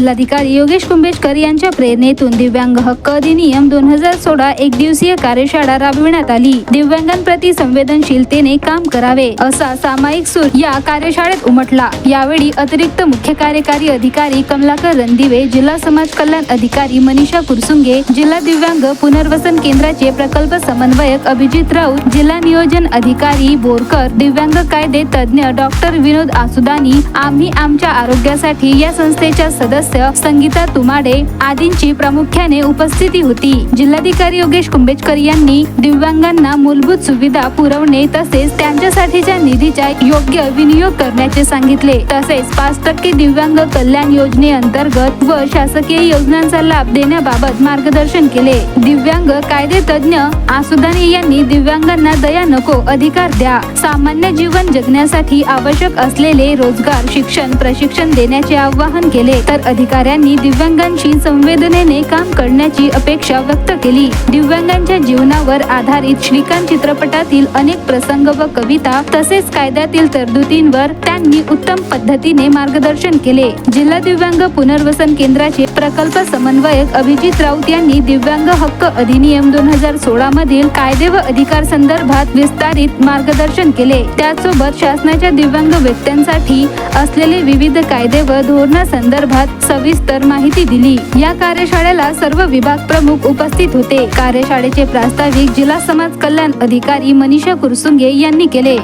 जिल्हाधिकारी योगेश कुंभेजकर यांच्या प्रेरणेतून दिव्यांग हक्क अधिनियम 2016 एक दिवसीय कार्यशाळा राबविण्यात आली। दिव्यांगांप्रती संवेदनशीलतेने काम करावे असा सामायिक सूर या कार्यशाळेत उमटला। यावेळी अतिरिक्त मुख्य कार्यकारी अधिकारी कमलाकर रणदिवे, जिल्हा समाज कल्याण अधिकारी मनीषा कुरसुंगे, जिल्हा दिव्यांग पुनर्वसन केंद्राचे प्रकल्प समन्वयक अभिजित राऊत, जिल्हा नियोजन अधिकारी बोरकर, दिव्यांग कायदे तज्ञ डॉक्टर विनोद आसुदानी, आम्ही आमच्या आरोग्यासाठी या संस्थेच्या सदस्य संगीता तुमाडे आदींची प्रामुख्याने उपस्थिती होती। जिल्हाधिकारी योगेश कुंभेजकर यांनी दिव्यांगांना मूलभूत सुविधा पुरवणे तसेच त्यांच्यासाठीच्या निधीचा योग्य विनियोग करण्याचे सांगितले। तसेच 5% दिव्यांग कल्याण योजनेअंतर्गत व शासकीय योजनांचा लाभ देण्याबाबत मार्गदर्शन केले। दिव्यांग कायदे तज्ञ आसुदानी यांनी दिव्यांगांना दया नको अधिकार द्या, सामान्य जीवन जगण्यासाठी आवश्यक असलेले रोजगार, शिक्षण, प्रशिक्षण देण्याचे आवाहन केले। तर अधिकाऱ्यांनी दिव्यांगांशी संवेदनेने काम करण्याची अपेक्षा व्यक्त केली। दिव्यांगांच्या जीवनावर आधारित श्रीकांत चित्रपटातील अनेक प्रसंग व कविता तसेच कायद्यातील तरतुदींवर त्यांनी उत्तम पद्धतीने मार्गदर्शन केले। जिल्हा दिव्यांग पुनर्वसन केंद्राचे प्रकल्प समन्वयक अभिजित राऊत यांनी दिव्यांग हक्क अधिनियम 2016 मधील कायदे व अधिकार संदर्भात विस्तारित मार्गदर्शन केले। त्यासोबत शासनाच्या दिव्यांग व्यक्तींसाठी असलेले विविध कायदे व धोरणासंदर्भात सविस्तर माहिती दिली। या कार्यशाळेला सर्व विभाग प्रमुख उपस्थित होते। कार्यशाळेचे प्रास्ताविक जिल्हा समाज कल्याण अधिकारी मनीषा कुरसुंगे यांनी केले।